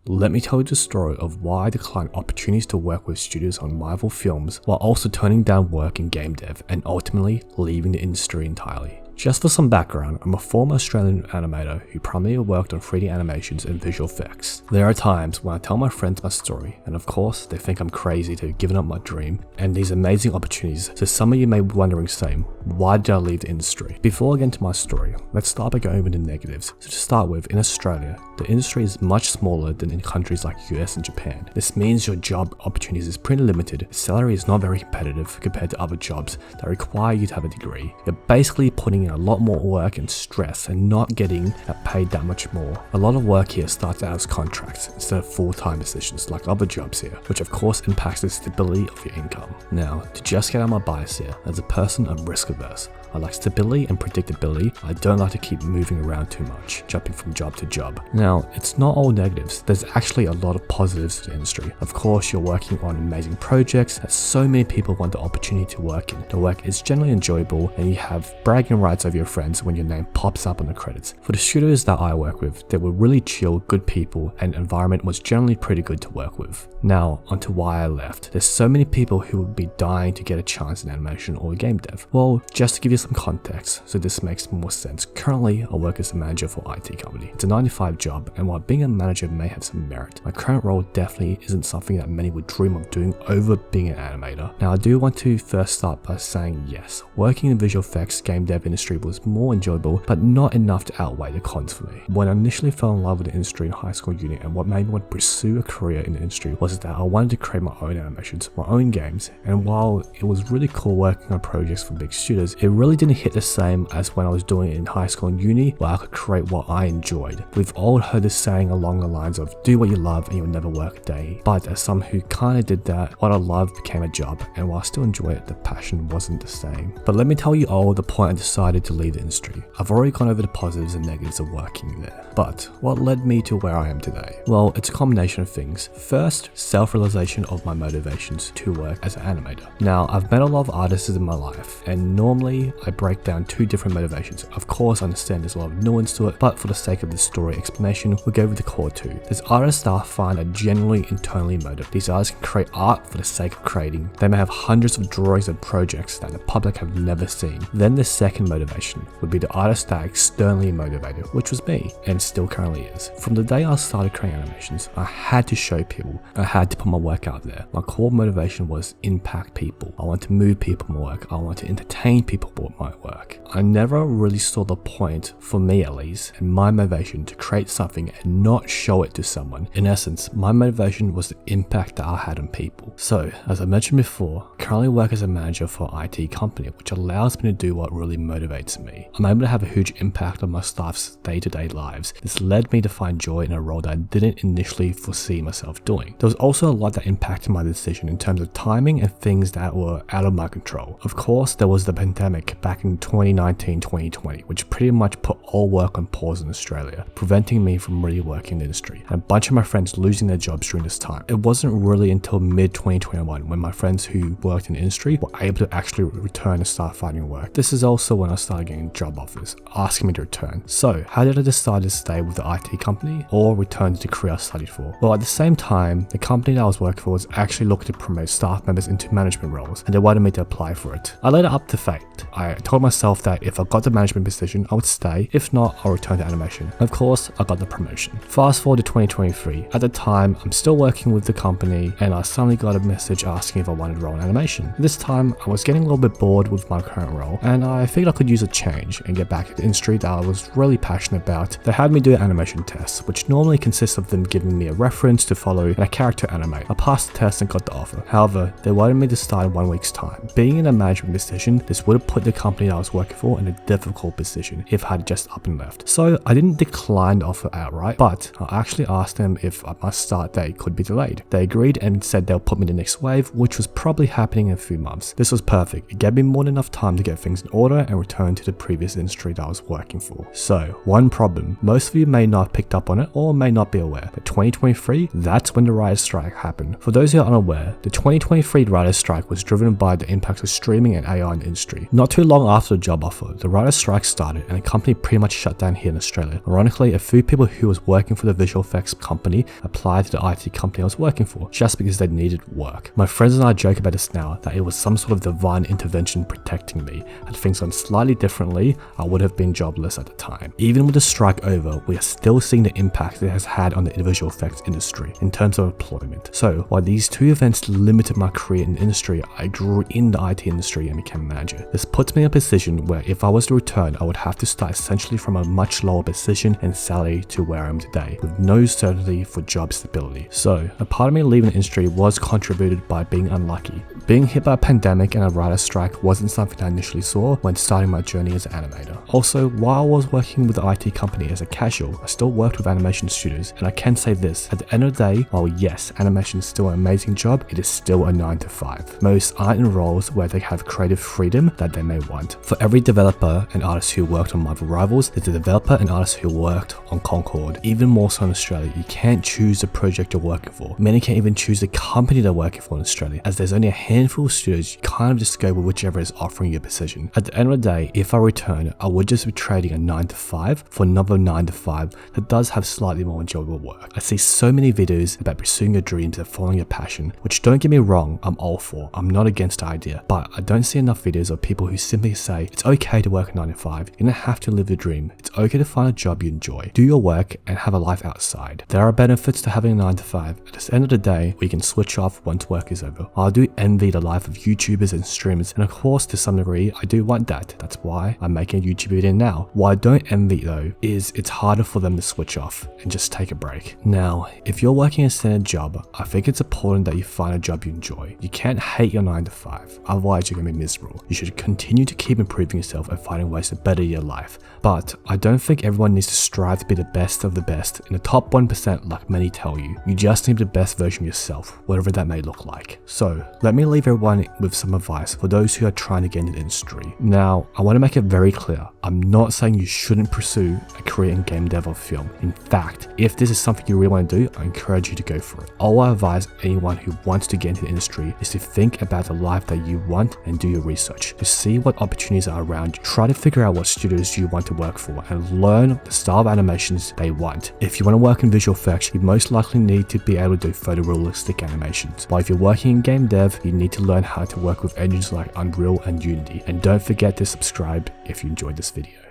let me tell you the story of why I declined opportunities to work with studios on Marvel films while also turning down work in game dev and ultimately leaving the industry entirely. Just for some background, I'm a former Australian animator who primarily worked on 3D animations and visual effects. There are times when I tell my friends my story, and of course they think I'm crazy to have given up my dream and these amazing opportunities, so some of you may be wondering same, why did I leave the industry? Before I get into my story, let's start by going over the negatives. So to start with, in Australia, the industry is much smaller than in countries like US and Japan. This means your job opportunities is pretty limited, salary is not very competitive compared to other jobs that require you to have a degree. You're basically putting in a lot more work and stress and not getting paid that much more. A lot of work here starts out as contracts instead of full-time positions like other jobs here, which of course impacts the stability of your income. Now, to just get out my bias here, as a person I'm risk averse. I like stability and predictability. I don't like to keep moving around too much, jumping from job to job. Now, it's not all negatives. There's actually a lot of positives to the industry. Of course, you're working on amazing projects that so many people want the opportunity to work in. The work is generally enjoyable and you have bragging rights over your friends when your name pops up on the credits. For the studios that I work with, they were really chill, good people, and the environment was generally pretty good to work with. Now, onto why I left. There's so many people who would be dying to get a chance in animation or game dev. Well, just to give you some context, so this makes more sense. Currently, I work as a manager for an IT company. It's a 9-to-5 job, and while being a manager may have some merit, my current role definitely isn't something that many would dream of doing over being an animator. Now, I do want to first start by saying yes, working in the visual effects game dev industry was more enjoyable, but not enough to outweigh the cons for me. When I initially fell in love with the industry in high school uni, and what made me want to pursue a career in the industry was that I wanted to create my own animations, my own games, and while it was really cool working on projects for big studios, it really didn't hit the same as when I was doing it in high school and uni, where I could create what I enjoyed. We've all heard this saying along the lines of do what you love and you'll never work a day, but as someone who kind of did that, what I loved became a job, and while I still enjoy it, the passion wasn't the same. But let me tell you all the point I decided to leave the industry. I've already gone over the positives and negatives of working there, but what led me to where I am today? Well, it's a combination of things. First, self-realization of my motivations to work as an animator. Now, I've met a lot of artists in my life, and normally I break down two different motivations. Of course, I understand there's a lot of nuance to it, but for the sake of this story explanation, we'll go with the core two. There's artists that I find are genuinely internally motivated. These artists can create art for the sake of creating. They may have hundreds of drawings and projects that the public have never seen. Then the second motivation would be the artists that are externally motivated, which was me, and still currently is. From the day I started creating animations, I had to show people. I had to put my work out there. My core motivation was impact people. I want to move people with my work. I want to entertain people with my work. I never really saw the point, for me at least, and my motivation to create something and not show it to someone. In essence, my motivation was the impact that I had on people. So, as I mentioned before, I currently work as a manager for an IT company, which allows me to do what really motivates me. I'm able to have a huge impact on my staff's day-to-day lives. This led me to find joy in a role that I didn't initially foresee myself doing. There was also a lot that impacted my decision in terms of timing and things that were out of my control. Of course, there was the pandemic back in 2019-2020, which pretty much put all work on pause in Australia, preventing me from really working in the industry, and a bunch of my friends losing their jobs during this time. It wasn't really until mid-2021 when my friends who worked in the industry were able to actually return and start finding work. This is also when I started getting job offers asking me to return. So, how did I decide to stay with the IT company or return to the career I studied for? Well, at the same time, the company that I was working for was actually looking to promote staff members into management roles, and they wanted me to apply for it. I laid it up to fate. I told myself that if I got the management position, I would stay. If not, I'll return to animation. And of course, I got the promotion. Fast forward to 2023. At the time, I'm still working with the company, and I suddenly got a message asking if I wanted to role in animation. This time, I was getting a little bit bored with my current role, and I figured I could use a change and get back into the industry that I was really passionate about. They had me do an animation test, which normally consists of them giving me a reference to follow and a character animate. I passed the test and got the offer. However, they wanted me to start in 1 week's time. Being in a management position, this would have put the company that I was working for in a difficult position if I had just up and left. So I didn't decline the offer outright, but I actually asked them if my start date could be delayed. They agreed and said they'll put me in the next wave, which was probably happening in a few months. This was perfect. It gave me more than enough time to get things in order and return to the previous industry that I was working for. So, one problem. Most of you may not have picked up on it or may not be aware, but 2023, that's when the writer's strike happened. For those who are unaware, the 2023 writer's strike was driven by the impacts of streaming and AI in the industry. Not too long after the job offer, the writer's strike started and the company pretty much shut down here in Australia. Ironically, a few people who was working for the visual effects company applied to the IT company I was working for just because they needed work. My friends and I joke about this now, that it was some sort of divine intervention protecting me. Had things gone slightly differently, I would have been jobless at the time. Even with the strike over, we are still seeing the impact it has had on the visual effects industry in terms of employment. So while these two events limited my career in the industry, I grew in the IT industry and became a manager. This puts me in a position where if I was to return, I would have to start essentially from a much lower position and salary to where I am today, with no certainty for job stability. So a part of me leaving the industry was contributed by being unlucky. Being hit by a pandemic and a writer's strike wasn't something I initially saw when starting my journey as an animator. Also, while I was working with the IT company as a casual, I still worked with animation studios, and I can say this, at the end of the day, while yes, animation is still an amazing job, it is still a 9 to 5. Most aren't in roles where they have creative freedom that they may want. For every developer and artist who worked on Marvel Rivals, there's a developer and artist who worked on Concord. Even more so in Australia, you can't choose the project you're working for. Many can't even choose the company they're working for in Australia, as there's only a handful of studios. You kind of just go with whichever is offering you a position. At the end of the day, if I return, I would just be trading a 9 to 5 for another 9 to 5 that does have slightly more enjoyable work. I see so many videos about pursuing your dreams and following your passion, which don't get me wrong, I'm all for. I'm not against the idea, but I don't see enough videos of people who simply say it's okay to work a 9 to 5. You don't have to live your dream. It's okay to find a job you enjoy, do your work, and have a life outside. There are benefits to having a 9 to 5. At the end of the day, we can switch off once work is over. I do envy the life of YouTubers and streamers, and of course to some degree I do want that. That's why I'm making a YouTube video now. What I don't envy though is it's harder for them to switch off and just take a break. Now, if you're working a standard job, I think it's important that you find a job you enjoy. You can't hate your 9 to 5, otherwise you're gonna be miserable. You should continue to keep improving yourself and finding ways to better your life. But I don't think everyone needs to strive to be the best of the best in the top 1% like many tell you. You just need the best version of yourself, whatever that may look like. So let me leave everyone with some advice for those who are trying to get into the industry. Now, I want to make it very clear, I'm not saying you shouldn't pursue a career in game dev or film. In fact, if this is something you really want to do, I encourage you to go for it. All I advise anyone who wants to get into the industry is to think about the life that you want and do your research to see what opportunities are around you. Try to figure out what studios you want to work for and learn the style of animations they want. If you want to work in visual effects, you most likely need to be able to do photorealistic animations. While if you're working in game dev, you need to learn how to work with engines like Unreal and Unity. And don't forget to subscribe if you enjoyed this video.